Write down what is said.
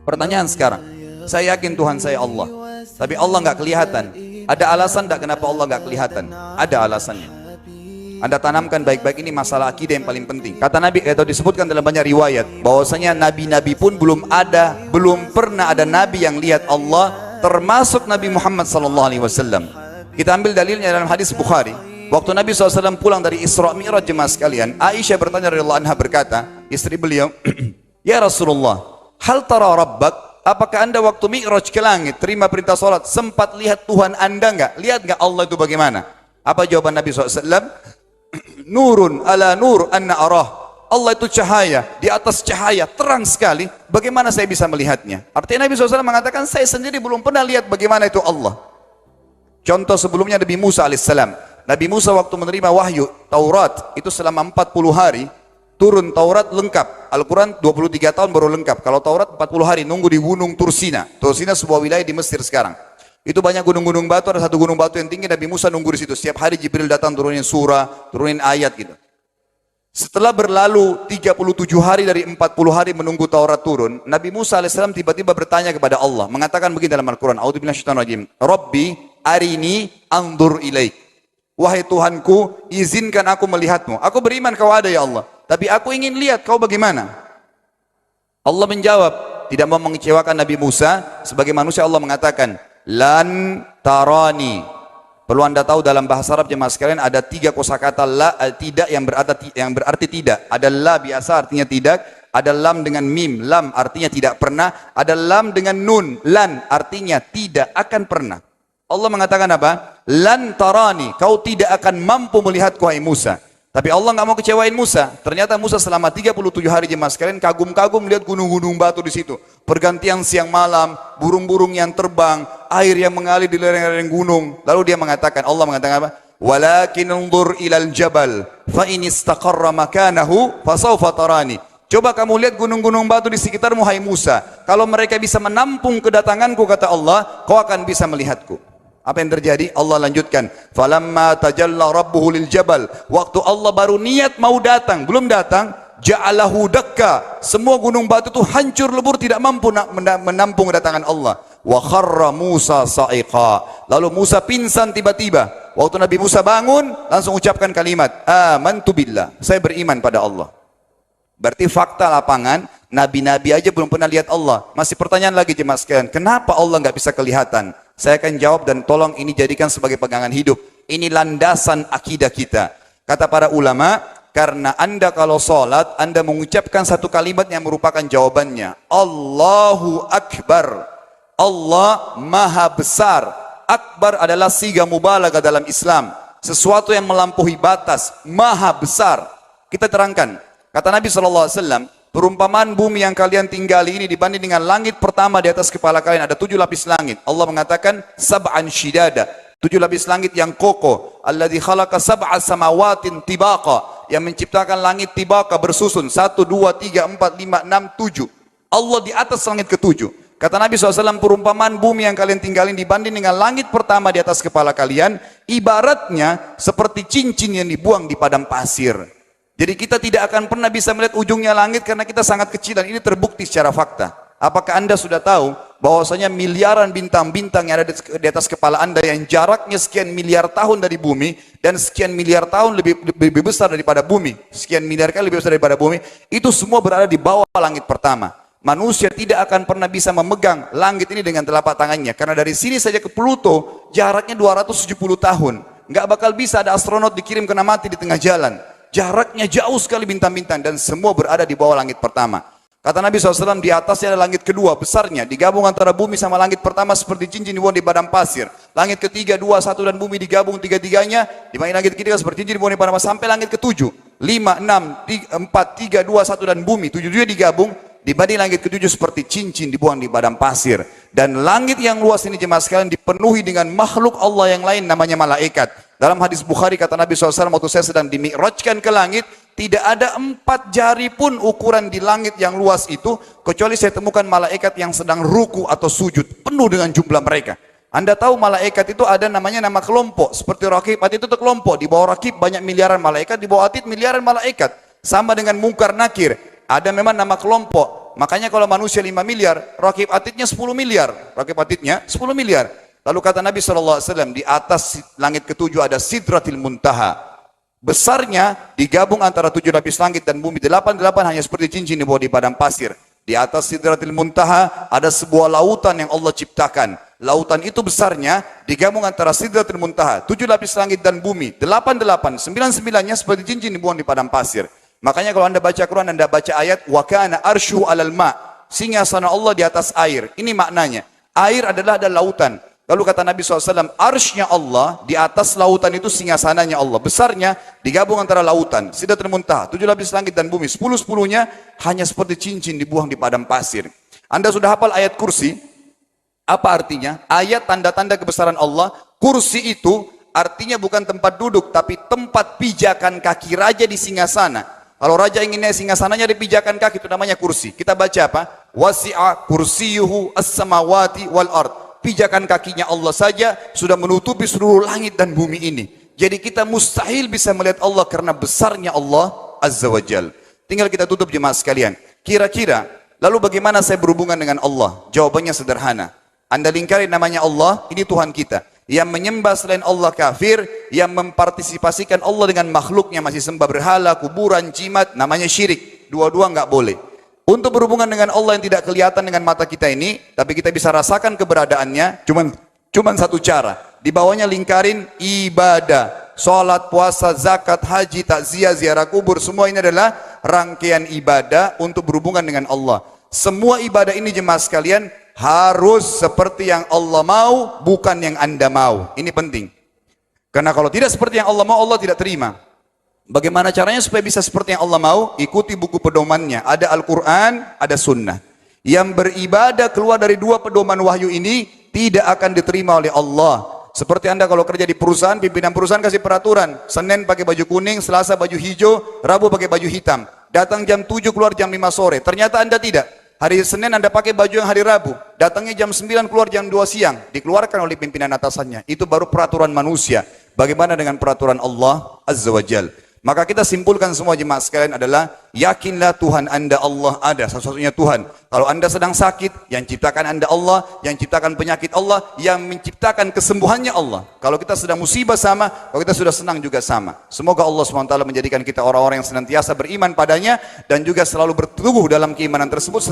Pertanyaan sekarang, saya yakin Tuhan saya Allah, tapi Allah nggak kelihatan. Ada alasan tak kenapa Allah nggak kelihatan? Ada alasannya. Anda tanamkan baik-baik, ini masalah akidah yang paling penting. Kata Nabi, atau disebutkan dalam banyak riwayat, bahwasanya nabi-nabi pun belum pernah ada nabi yang lihat Allah, termasuk Nabi Muhammad SAW. Kita ambil dalilnya dalam hadis Bukhari. Waktu Nabi SAW pulang dari Isra Mi'raj, jemaah sekalian, Aisyah bertanya radhiyallahu anha, berkata, istri beliau, ya Rasulullah, hal tara rabbak? Apakah anda waktu Mi'raj ke langit, terima perintah salat, sempat lihat Tuhan anda enggak? Lihat enggak Allah itu bagaimana? Apa jawaban Nabi SAW? Nurun ala nur anna arah. Allah itu cahaya, di atas cahaya, terang sekali. Bagaimana saya bisa melihatnya? Artinya Nabi SAW mengatakan, saya sendiri belum pernah lihat bagaimana itu Allah. Contoh sebelumnya Nabi Musa alaihissalam. Nabi Musa waktu menerima wahyu Taurat, itu selama 40 hari, turun Taurat lengkap. Al-Quran 23 tahun baru lengkap. Kalau Taurat 40 hari, nunggu di gunung Tursina. Tursina sebuah wilayah di Mesir sekarang. Itu banyak gunung-gunung batu, ada satu gunung batu yang tinggi, Nabi Musa nunggu di situ. Setiap hari Jibril datang turunin surah, turunin ayat gitu. Setelah berlalu 37 hari dari 40 hari menunggu Taurat turun, Nabi Musa alaihissalam tiba-tiba bertanya kepada Allah, mengatakan begini dalam Al-Quran, A'udzu billahi minasyaitonir rajim, Rabbi arini anzur ilaik. Wahai Tuhanku, izinkan aku melihatmu. Aku beriman kau ada ya Allah, tapi aku ingin lihat kau bagaimana. Allah menjawab, tidak mau mengecewakan Nabi Musa, sebagai manusia Allah mengatakan, lan tarani. Perlu anda tahu dalam bahasa Arab jemaah sekalian ada 3 kosakata la, tidak yang berarti tidak. Ada la biasa artinya tidak, ada lam dengan mim, lam artinya tidak pernah, ada lam dengan nun, lan artinya tidak akan pernah. Allah mengatakan apa? Lan tarani, kau tidak akan mampu melihatku hai Musa. Tapi Allah nggak mau kecewain Musa. Ternyata Musa selama 37 hari jemaah sekalian kagum-kagum melihat gunung-gunung batu di situ. Pergantian siang malam, burung-burung yang terbang, air yang mengalir di lereng-lereng gunung. Lalu dia mengatakan, Allah mengatakan apa? Walakin unzur ilal jabal fa in istaqarra makanahu fasawfa tarani. Coba kamu lihat gunung-gunung batu di sekitarmu hai Musa. Kalau mereka bisa menampung kedatanganku, kata Allah, kau akan bisa melihatku. Apa yang terjadi? Allah lanjutkan, falamma tajalla rabbuhu lil jabal. Waktu Allah baru niat mau datang, belum datang, ja'alahu dakka. Semua gunung batu itu hancur lebur, tidak mampu menampung kedatangan Allah. Wa kharra Musa sa'iqa. Lalu Musa pingsan tiba-tiba. Waktu Nabi Musa bangun, langsung ucapkan kalimat, amantu billah. Saya beriman pada Allah. Berarti fakta lapangan, nabi-nabi aja belum pernah lihat Allah. Masih pertanyaan lagi jemaah sekalian, kenapa Allah nggak bisa kelihatan? Saya akan jawab dan tolong ini jadikan sebagai pegangan hidup. Ini landasan akidah kita. Kata para ulama, karena anda kalau sholat, anda mengucapkan satu kalimat yang merupakan jawabannya. Allahu Akbar. Allah Maha Besar. Akbar adalah siga mubalaghah dalam Islam. Sesuatu yang melampaui batas, Maha Besar. Kita terangkan. Kata Nabi SAW, perumpamaan bumi yang kalian tinggali ini dibanding dengan langit pertama di atas kepala kalian, ada 7 lapis langit. Allah mengatakan, sab'an shidada, 7 lapis langit yang kokoh. Alladzi khalaqa sab'a samawatin tibaqa, yang menciptakan langit tibaqa bersusun, 1, 2, 3, 4, 5, 6, 7. Allah di atas langit ke-7. Kata Nabi SAW, perumpamaan bumi yang kalian tinggalin dibanding dengan langit pertama di atas kepala kalian, ibaratnya seperti cincin yang dibuang di padang pasir. Jadi kita tidak akan pernah bisa melihat ujungnya langit karena kita sangat kecil, dan ini terbukti secara fakta. Apakah anda sudah tahu bahwasanya miliaran bintang-bintang yang ada di atas kepala anda yang jaraknya sekian miliar tahun dari bumi dan sekian miliar tahun lebih besar daripada bumi, sekian miliar kali lebih besar daripada bumi, itu semua berada di bawah langit pertama. Manusia tidak akan pernah bisa memegang langit ini dengan telapak tangannya karena dari sini saja ke Pluto jaraknya 270 tahun. Nggak bakal bisa ada astronot dikirim kena mati di tengah jalan. Jaraknya jauh sekali bintang-bintang dan semua berada di bawah langit pertama. Kata Nabi SAW, di atasnya ada langit kedua besarnya, digabung antara bumi sama langit pertama seperti cincin dibuang di padang pasir. Langit ketiga, 2, 1 dan bumi digabung tiga-tiganya, dibagi langit ketiga seperti cincin dibuang di padang pasir sampai langit ketujuh. 5, 6, 4, 3, 2, 1 dan bumi, 7 digabung, dibanding langit ketujuh seperti cincin dibuang di padang pasir. Dan langit yang luas ini jemaah sekalian dipenuhi dengan makhluk Allah yang lain namanya malaikat. Dalam hadis Bukhari kata Nabi SAW, waktu saya sedang dimi'rajkan ke langit, tidak ada 4 jari pun ukuran di langit yang luas itu, kecuali saya temukan malaikat yang sedang ruku atau sujud, penuh dengan jumlah mereka. Anda tahu malaikat itu ada namanya nama kelompok, seperti Rakib, Atid itu kelompok, di bawah Rakib banyak miliaran malaikat, di bawah Atid miliaran malaikat. Sama dengan Mungkar Nakir, ada memang nama kelompok, Makanya kalau manusia 5 miliar, rakib atidnya 10 miliar. Rakib atidnya 10 miliar. Lalu kata Nabi SAW, di atas langit ketujuh ada Sidratil Muntaha. Besarnya digabung antara 7 lapis langit dan bumi. 8 hanya seperti cincin di bawah di padang pasir. Di atas Sidratil Muntaha ada sebuah lautan yang Allah ciptakan. Lautan itu besarnya digabung antara Sidratil Muntaha, 7 lapis langit dan bumi. 8, 9-9-nya seperti cincin dibuang di padang pasir. Makanya kalau anda baca Quran, anda baca ayat wa kana arsyu alal ma, singgasana Allah di atas air. Ini maknanya. Air adalah ada lautan. Lalu kata Nabi SAW, arsy-nya Allah di atas lautan itu singgasananya Allah. Besarnya digabung antara lautan, Sidratul Muntaha, 7 lapis langit dan bumi. 10-10-nya hanya seperti cincin dibuang di padang pasir. Anda sudah hafal ayat kursi? Apa artinya? Ayat tanda-tanda kebesaran Allah. Kursi itu artinya bukan tempat duduk, tapi tempat pijakan kaki raja di singgasana. Kalau raja ingin naik singgasananya dipijakan kaki, itu namanya kursi. Kita baca apa? Wasi'a kursiyuhu as-samawati wal ard. Pijakan kakinya Allah saja sudah menutupi seluruh langit dan bumi ini. Jadi kita mustahil bisa melihat Allah karena besarnya Allah Azza wa Jal. Tinggal kita tutup jemaah sekalian. Kira-kira, lalu bagaimana saya berhubungan dengan Allah? Jawabannya sederhana. Anda lingkari namanya Allah, ini Tuhan kita. Yang menyembah selain Allah kafir, yang mempartisipasikan Allah dengan makhluknya, masih sembah berhala, kuburan, jimat, namanya syirik. Dua-dua nggak boleh. Untuk berhubungan dengan Allah yang tidak kelihatan dengan mata kita ini, tapi kita bisa rasakan keberadaannya, cuman satu cara. Di bawahnya lingkarin ibadah. Salat, puasa, zakat, haji, takziah, ziarah kubur, semua ini adalah rangkaian ibadah untuk berhubungan dengan Allah. Semua ibadah ini jemaah sekalian harus seperti yang Allah mau, bukan yang Anda mau. Ini penting. Karena kalau tidak seperti yang Allah mau, Allah tidak terima. Bagaimana caranya supaya bisa seperti yang Allah mau? Ikuti buku pedomannya. Ada Al-Quran, ada Sunnah. Yang beribadah keluar dari dua pedoman wahyu ini tidak akan diterima oleh Allah. Seperti Anda kalau kerja di perusahaan, pimpinan perusahaan kasih peraturan. Senin pakai baju kuning, Selasa baju hijau, Rabu pakai baju hitam. Datang jam 7, keluar jam 5 sore. Ternyata Anda tidak. Hari Senin Anda pakai baju yang hari Rabu, datangnya jam 9, keluar jam 2 siang, dikeluarkan oleh pimpinan atasannya. Itu baru peraturan manusia. Bagaimana dengan peraturan Allah Azza wa Jal? Maka kita simpulkan semua jemaah sekalian adalah, yakinlah Tuhan Anda Allah ada, satu-satunya Tuhan. Kalau Anda sedang sakit, yang ciptakan Anda Allah, yang ciptakan penyakit Allah, yang menciptakan kesembuhannya Allah. Kalau kita sedang musibah sama, kalau kita sudah senang juga sama. Semoga Allah SWT menjadikan kita orang-orang yang senantiasa beriman padanya, dan juga selalu bertumbuh dalam keimanan tersebut.